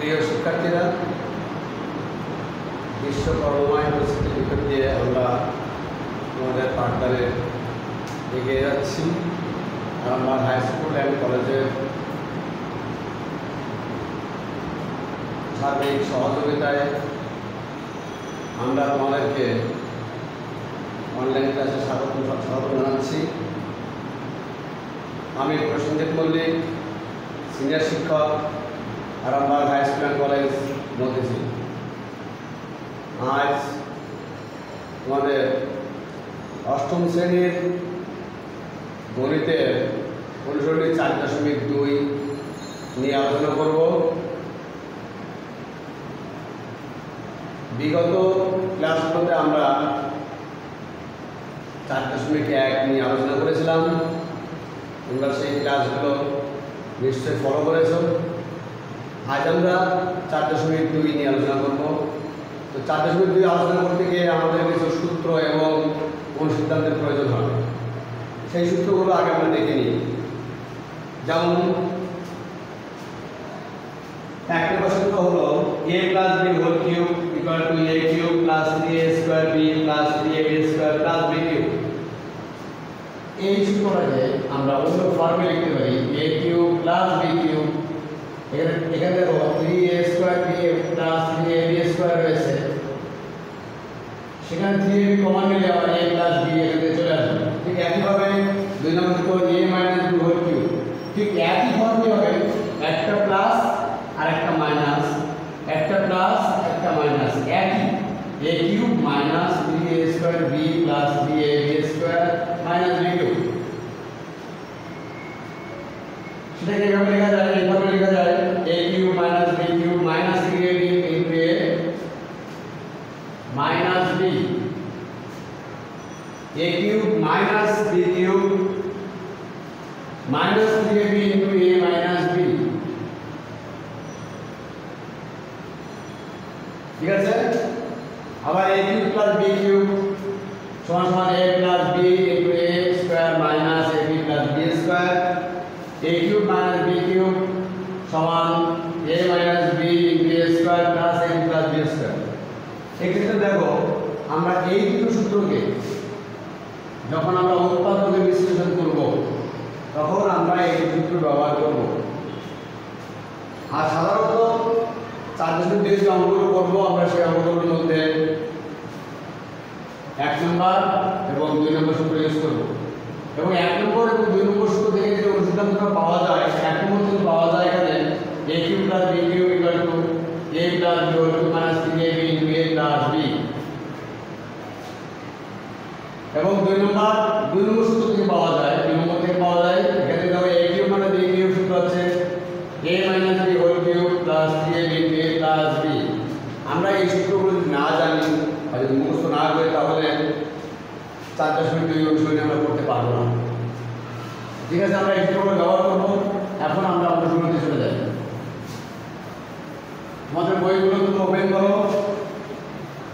প্রিয় শিক্ষার্থীরা, বিশ্বকর্মময় পরিস্থিতির ভিতর দিয়ে আমরা আমাদের পাঠদানে এগিয়ে যাচ্ছি। আরামবাগ হাই স্কুল অ্যান্ড কলেজের সার্বিক সহযোগিতায় আমরা তোমাদেরকে অনলাইন ক্লাসে স্বাগত জানাচ্ছি। আমি প্রসেনজিৎ মল্লিক, সিনিয়র শিক্ষক, Arambagh high school and college Motijheel. আজ আমাদের অষ্টম শ্রেণীর গণিতের অনুসরণী 4.2 নিয়ে আলোচনা করব। বিগত ক্লাসগুলোতে আমরা 4.1 নিয়ে আলোচনা করেছিলাম। তোমরা সেই ক্লাসগুলো নিশ্চয়ই ফলো করেছ। আজ আমরা 4.2 নিয়ে আলোচনা করব। তো 4.2 আলোচনা করতে গিয়ে আমাদের কিছু সূত্র এবং অনুসিদ্ধান্তের প্রয়োজন হবে। সেই সূত্রগুলো আগে আমরা দেখে নিই। যেমন এক নম্বর সূত্র হলো a plus b whole cube equal to a cube plus 3a square b plus 3ab square plus b cube। এই সূত্রটাকে আমরা অন্য ফর্মে লিখতে পারি a cube plus b cube। এখানে দেখো 3a square b plus 3ab square রয়েছে, সেখানে 3ab কমন নিলে আবার a plus b এখানে চলে আসবে। ঠিক একইভাবে 2 নম্বর সূত্র a minus b whole cube, ঠিক একই ফর্মে হবে, একটা প্লাস আর একটা মাইনাস, একটা প্লাস একটা মাইনাস, একই a cube minus 3a square b plus 3ab square minus b cube. সেটাকে এভাবে লেখা যায়, এইভাবে লেখা যায় a cube minus b cube minus 3ab into a minus b, a cube minus b cube minus 3ab into a minus b। ঠিক আছে। আবার a cube plus b cube সমান সমান a plus b into a square minus ab plus b square. a cube minus b cube সমান a minus b into a square plus ab plus b square. এক্ষেত্রে দেখো আমরা এই দুটো সূত্রকে যখন আমরা উৎপাদকে বিশ্লেষণ করব তখন আমরা এই সূত্র ব্যবহার করব। আর সাধারণত 4.2 যে অঙ্কগুলো করবো আমরা সেই অঙ্কগুলোর মধ্যে 1 নম্বর এবং 2 নম্বর সূত্র ইউজ করবো। এবং 1 নম্বর এবং 2 নম্বর সূত্র থেকে যে অনুসিদ্ধান্তটা পাওয়া যায়, 1 নম্বর থেকে পাওয়া যায় এখানে a cube plus b cube equal to a plus b whole to minus 3ab into a plus b। এবং 2 নম্বর সূত্র থেকে পাওয়া যায়, 2 নম্বর থেকে পাওয়া যায় এখানে দেখো a কিউব মানে b কিউব সূত্র আছে a minus b whole cube plus 3ab into a plus b। আমরা এই সূত্রগুলো যদি না জানি আর যদি মুখস্থ না করি তাহলে 4.2 অনুসরণে আমরা করতে পারবো না। ঠিক আছে, আমরা এই সূত্রগুলো ব্যবহার করবো। এখন আমরা অনুসরণে চলে যাই। আমাদের বইগুলো তুমি ওপেন করো,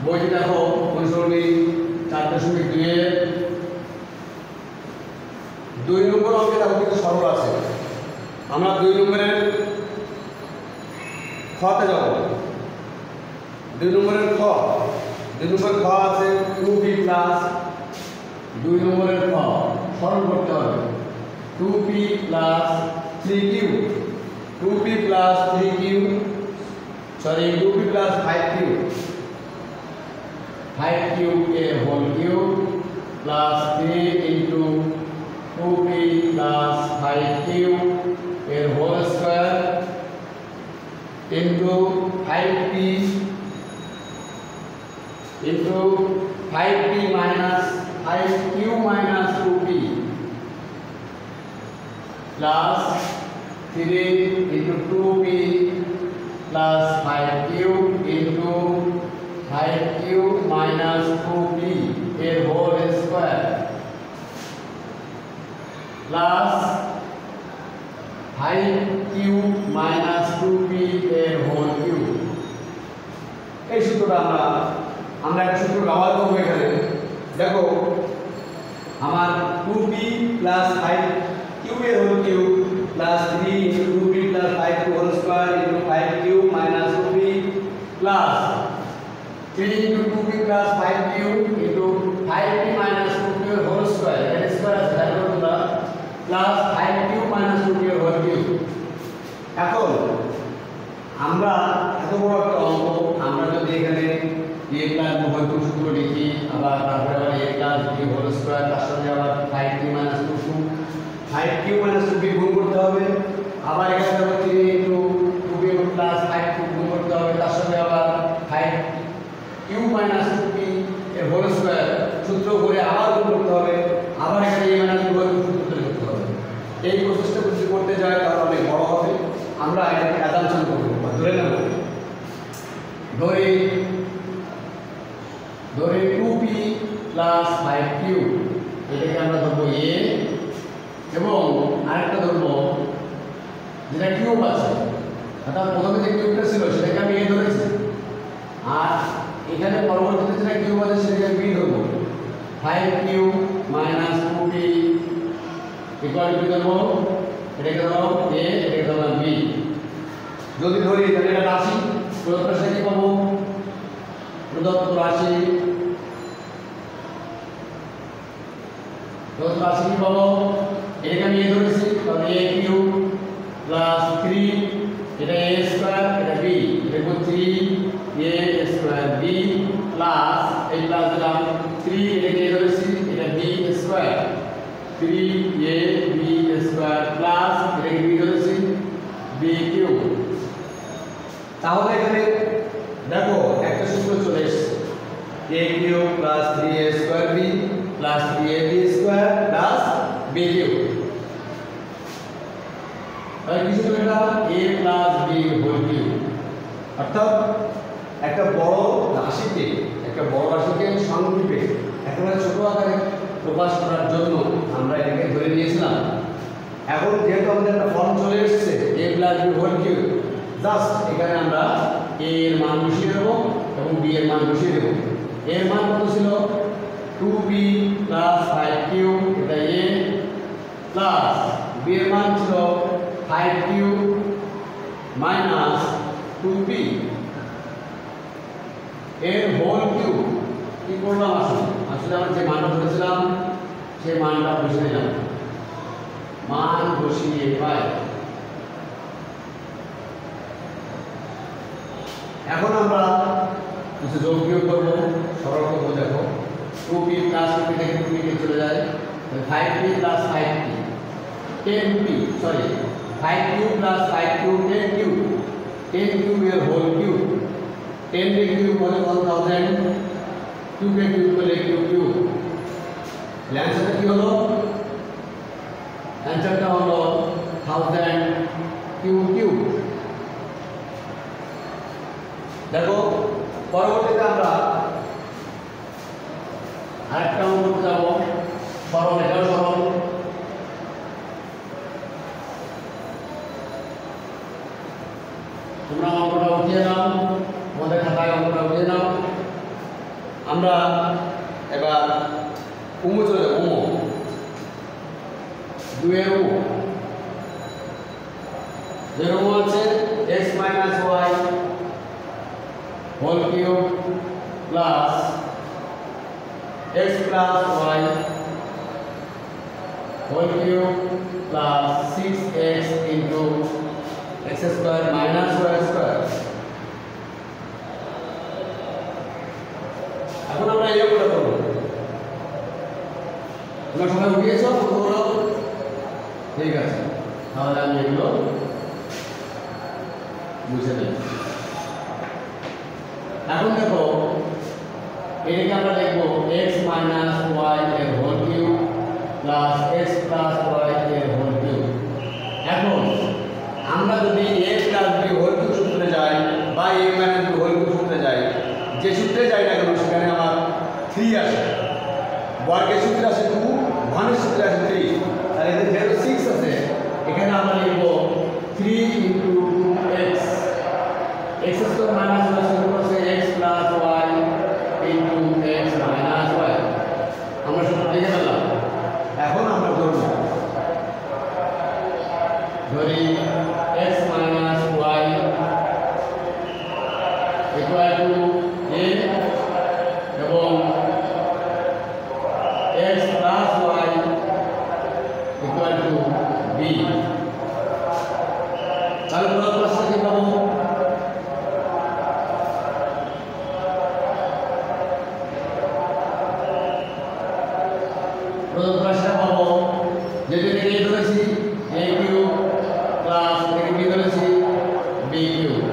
বইটি দেখো অনুসরণী 4.2 এর 2 নম্বর অঙ্কে দেখো কিন্তু সরল আছে। আমরা 2 নম্বরের খতে যাব। 2 নম্বরের খ আছে 2b প্লাস 2 নম্বরের খ সরল করতে হবে 2p plus 3q, 2p plus 3q sorry 2p plus 5q, 5q এর whole cube plus 3 into 2p plus 5q এর whole square into 5p minus 5q minus 2p plus 3 into 2p plus 5q into 5q minus 2p এর whole square plus 5q minus 2p এর whole cube. এই সূত্রটা আমরা একটা সূত্র ব্যবহার করবো এখানে। দেখো আমার 2p প্লাস 5q এর whole cube plus 3 into 2p plus 5q whole square into 5q minus 3 into 2p plus 5q into 5p minus 2q whole square, that is square আছে তাই তোমরা plus 5q minus 2q whole cube। এখন আমরা এত বড় একটা অঙ্ক আমরা যদি এখানে a plus b whole cube সূত্র লিখি, আবার তারপরে আবার a plus b whole square, তার সঙ্গে আবার 5p minus 2q 5q minus 2p গুণ করতে হবে, আবার এখানে দেখো 3 into 2p plus 5q গুণ করতে হবে, তার সঙ্গে আবার 5q minus 2p এর হোল স্কয়ার সূত্র করে আবার গুণ করতে হবে, আবার এখানে a minus b whole cube সূত্র লিখতে হবে। এই প্রসেসটা যদি করতে যাই তাহলে অনেক বড় হবে। আমরা এটাকে অ্যাসাম্পশন করব, ধরে নেব, ধরে 2p plus 5q এটাকে আমরা ধরবো a, এবং আরেকটা ধরবো যেটা কিউব আছে, অর্থাৎ প্রথমে যে কিউবটা ছিল সেটাকে আমি a ধরেছি, আর এখানে পরবর্তীতে যেটা কিউব আছে সেটাকে আমি b ধরবো। 5q minus 2p equal to ধরবো, এটাকে ধরো a, এটাকে ধরো b। যদি ধরি তাহলে এটা রাশি, প্রদত্ত রাশি কি পাবো? প্রদত্ত রাশি কি পাবো? এটাকে আমি a ধরেছি, তাহলে a কিউব প্লাস 3, এটা a স্কয়ার, এটা b, এটা হলো 3a স্কয়ার b প্লাস এই প্লাস দিলাম 3, এটাকে a ধরেছি, এটা b square 3ab square plus এটাকে b ধরেছি b কিউব। তাহলে এখানে দেখো একটা সূত্র চলে এসেছে, a cube plus 3a square b plus 3ab square plus b cube. তাহলে কি ছিল এটা? a plus b whole cube. অর্থাৎ একটা বড় রাশিকে সংক্ষেপে একেবারে ছোট আকারে প্রকাশ করার জন্য আমরা এটাকে ধরে নিয়েছিলাম। এখন যেহেতু আমাদের একটা ফর্ম চলে এসেছে a plus b whole cube, just এখানে আমরা a এর মান বসিয়ে দেবো এবং b এর মান বসিয়ে দেবো। a এর মান কত ছিল? 2p প্লাস 5q, এটা a, প্লাস b এর মান ছিল 5q মাইনাস 2p এর হোল কিউব। কি করলাম? আসলে আমরা যে মানটা ধরেছিলাম সেই মানটা বসিয়ে দিলাম, মান বসিয়ে পাই। এখন আমরা কিছু যোগ বিয়োগ করবো, সরল করবো। দেখো 2p প্লাস 2p থেকে 2p কে চলে যায়, 5p plus 5p 10p, sorry 5q plus 5q 10q, 10q এর হোল কিউব। 10 কে কিউব হলে 1000, q কে কিউব হলে q কিউব। অ্যানসারটা কি হলো? অ্যানসারটা হলো 1000 q কিউব। দেখো পরবর্তীতে আমরা আরেকটা অঙ্ক করতে যাব, সরল, এটাও সরল। তোমরা অঙ্কটা উঠিয়ে নাও, তোমাদের খাতায় অঙ্কটা উঠিয়ে নাও। আমরা এবার উমো চলে যাবো, উমো 2 এর উমো। এর উমো আছে x minus y whole cube plus x plus y whole cube plus 6x into x square minus y square. এখন আমরা এই অঙ্কটা করব। তোমরা সবাই উঠিয়েছ কতগুলো? ঠিক আছে, তাহলে আমি এগুলো বুঝে নেব। এখন দেখো এটাকে আমরা লিখবো x মাইনাস y এর whole cube plus x plus y এর হোল কিউব। এখন আমরা যদি a plus b whole cube সূত্রে যাই বা a minus b whole cube সূত্রে যাই, যে সূত্রে যাই না কেন সেখানে আমার 3 আসে, বর্গের সূত্রে আসে 2, ঘনের সূত্রে আসে 3, আর এদের যেহেতু 6 আছে এখানে আমরা লিখবো 3 into 2x, x square minus y square আছে x plus y into x minus y। আমরা সূত্র লিখে ফেললাম। এখন আমরা ধরব, ধরি x minus y equal to a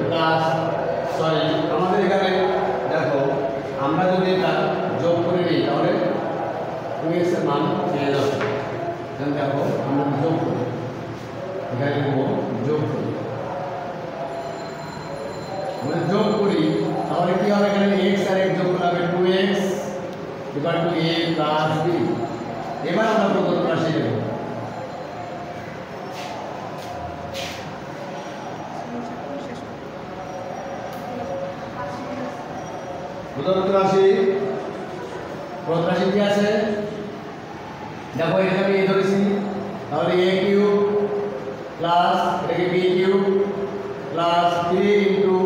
plus sorry আমাদের এখানে দেখো আমরা যদি এটা যোগ করে নিই তাহলে 2x এর মান পেয়ে যাবে। তাহলে দেখো আমরা যোগ করি, এখানে লিখব যোগ করি, আমরা যোগ করি তাহলে কি হবে, এখানে x আর x যোগ করলে হবে 2x equal to a plus b। এবার আমরা প্রদত্ত রাশি লিখব। প্রদত্ত রাশি কি আছে দেখো, এখানে আমি a ধরেছি তাহলে a কিউব প্লাস এটাকে b cube plus 3 into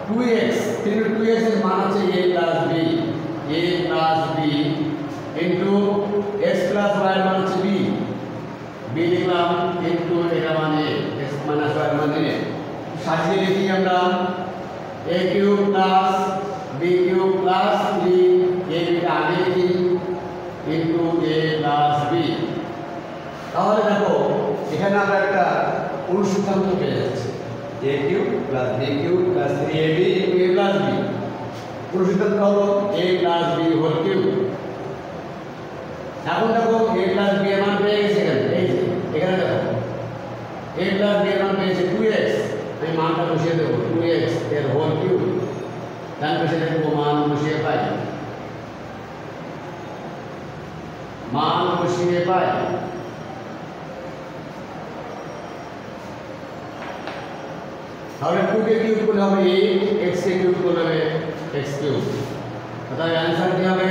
2x 3 into 2x এর মান হচ্ছে a plus b into x plus y এর মান হচ্ছে b লিখলাম ইনটু এটা মানে x মাইনাস y এর মান দিয়ে সাজিয়ে লিখি আমরা a cube plus b cube plus 3 a টা আগে লিখি ইনটু a প্লাস b। তাহলে দেখো এখানে আমরা একটা অনুসূত্রান্ত পেয়ে যাচ্ছি a cube plus b cube plus 3ab into a plus b। অনুসূত্রান্ত হলো a plus b whole cube. এখন দেখো a প্লাস b এর মান পেয়ে গেছে এখানে, এই যে এখানে দেখো a প্লাস b এর মান পেয়েছে 2x, আমি মানটা বসিয়ে দেবো 2x এর হোল কিউব, ডান পাশে দেখবো মান বসিয়ে পাই, মান বসিয়ে পাই। তাহলে 2 কে কিউব করলে হবে 8, x কে কিউব করলে হবে x কিউব। তাহলে आंसर কি হবে,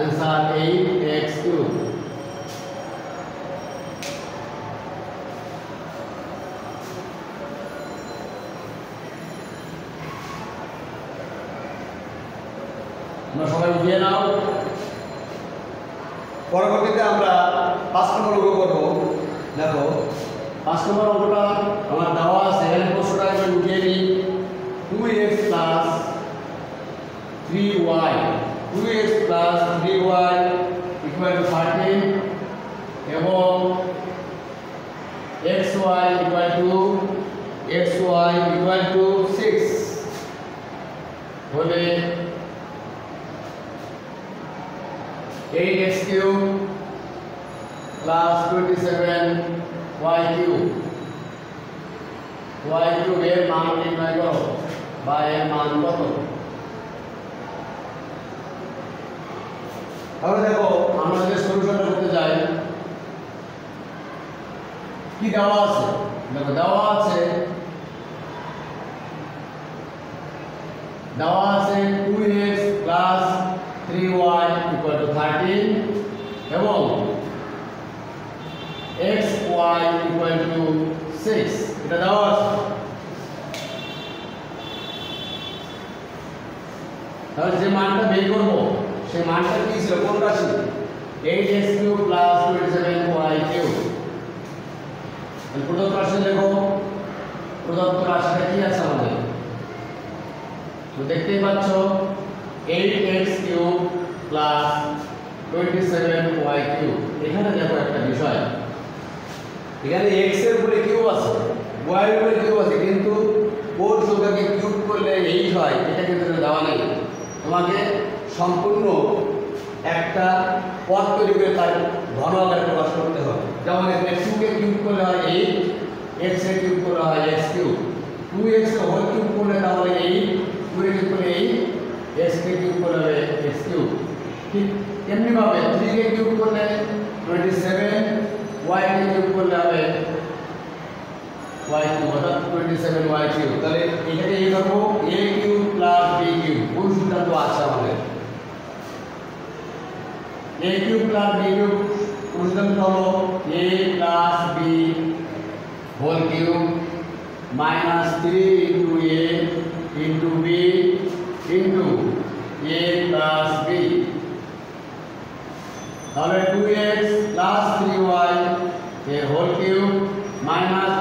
आंसर 8x কিউব। তোমরা সবাই বুঝে নাও। পরবর্তীতে আমরা 5 নম্বর অঙ্ক করব। দেখো 5 নম্বর অঙ্কটা আমার দেওয়া আছে, এখানে প্রশ্নটা আমি উঠিয়ে নিই। 2x plus 3y 2x plus 3y equal to 13 এবং xy ইকুয়াল টু 6 হলে 8x cube plus 27y cube এর মান নির্ণয় করো বা এর মান কত। তাহলে দেখো আমরা যে সলিউশনটা করতে যাই কি দেওয়া আছে, দেখো দেওয়া আছে 2x plus 3y equal to 13 এবং xy ইকুয়াল টু 6, এটা দেওয়া আছে। তাহলে যে মানটা বের করব সেই মানটা কি ছিল, কোন রাশি, 8x cube plus 27y cube. প্রদত্ত রাশি দেখো, প্রদত্ত রাশিটা কি আছে আমাদের, তো দেখতেই পাচ্ছ 8x cube plus 27y cube. এখানে দেখো একটা বিষয়, এখানে x এর উপরে কিউব আছে, y এর উপরে কিউব আছে, কিন্তু কোন সংখ্যাকে কিউব করলে 8 হয় এটা কিন্তু দেওয়া নেই। তোমাকে সম্পূর্ণ একটা পদ তৈরি করে তার ঘন আকারে প্রকাশ করতে হবে। যেমন এখানে 2 কে কিউব করলে হয় 8, x এর কিউব করলে হয় x কিউব, 2x এর হোল কিউব করলে তাহলে 8, 2 এর কিউব করলে 8, x কে কিউব করলে হবে x কিউব। ঠিক তেমনি ভাবে 3 কে কিউব করলে 27, y কে কিউব করলে হবে y কিউব, অর্থাৎ 27y কিউব। তাহলে এটাকে এই ধরো a cube plus b cube, কোন সূত্রান্ত আছে আমাদের, a cube plus b cube সূত্রান্ত হলো a plus b whole cube minus 3 into a into b into a plus b। তাহলে 2x প্লাস 3y এর হোল কিউব মাইনাস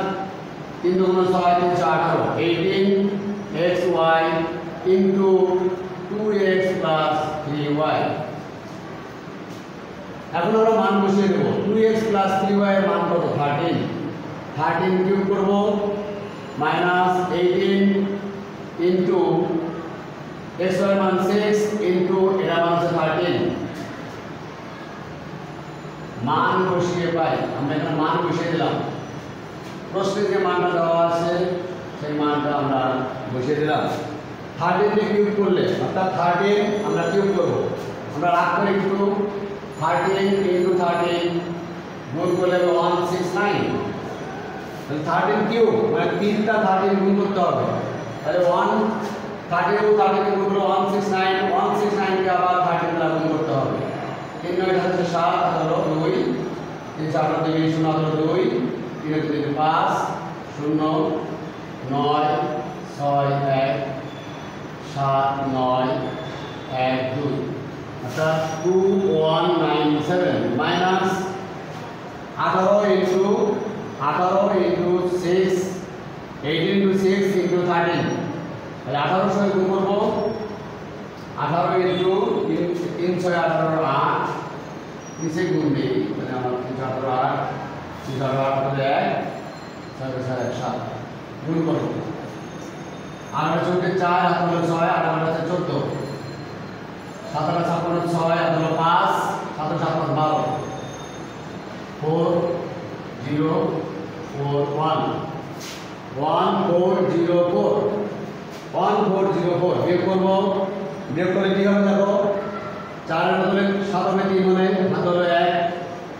3 দুগুণ 6 3 18 18xy into 2x plus 3y। এখন আমরা মান বসিয়ে দেব, 2x প্লাস 3y এর মান কত, 13 কিউব করব minus 18 into x square মান 6 into এটা মান হচ্ছে 13 মান বসিয়ে পাই আমরা এখানে মান বসিয়ে দিলাম প্রশ্নে যে মানটা দেওয়া আছে সেই মানটা আমরা বসিয়ে দিলাম 13 কে কিউব করলে অর্থাৎ 13 আমরা কিউব করব আমরা রাখ করে একটু 13 into 13 গুণ করলে 169 তাহলে 13 কিউব মানে তিনটা 13 গুণ করতে হবে তাহলে 13 ও 13 কে গুণ করলে 169 169 কে আবার 13 দ্বারা গুণ করতে হবে 3 9 হচ্ছে 7 আর হলো 2 3 4 2 0 হলো 2 3 2 5 0 9 6 1 7 9 1 2 অর্থাৎ 2197 মাইনাস 18 into 6 18 into 6 into 13 তাহলে 18 সঙ্গে গুণ করব 18 into 3 6 18 8 নিচে গুণ দিই তাহলে আমার 3 18 8 3 18 8 1 6 6 7 গুণ করব 8 চৌকে 4 8 হলো 6 8 হলো 14 7 8 56 6 8 হলো 5 7 7 12 4 0 4 1 1404 1404 বিয়োগ করব বিয়োগ করে কি হবে দেখো 4 এর বদলে 7 হবে 3 মানে হাত হলো 1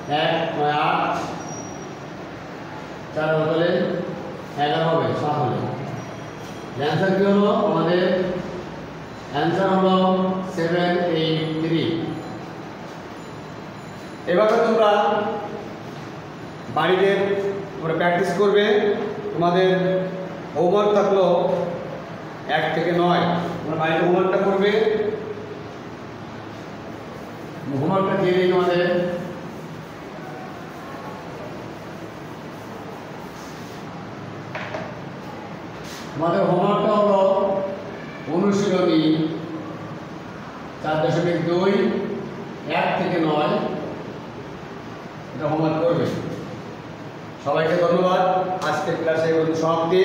1 9 8 4 এর বদলে 11 হবে 7 হলে অ্যানসার কি হলো আমাদের অ্যানসার হলো 783 এভাবে তোমরা বাড়িতে তোমরা প্র্যাকটিস করবে তোমাদের হোমওয়ার্ক থাকলো 1 থেকে 9 তোমরা বাড়িতে হোমওয়ার্কটা করবে হোমওয়ার্কটা দিয়ে দিই তোমাদের তোমাদের হোমওয়ার্কটা হলো অনুশীলনী 4.2 1 থেকে 9 এটা হোমওয়ার্ক করবে সবাইকে ধন্যবাদ আজকের ক্লাসে সমাপ্তি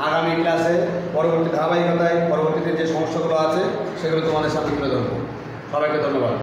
আগামী ক্লাসে পরবর্তী ধারাবাহিকতায় পরবর্তীতে যে সমস্যাগুলো আছে সেগুলো তোমাদের সামনে তুলে ধরবো সবাইকে ধন্যবাদ।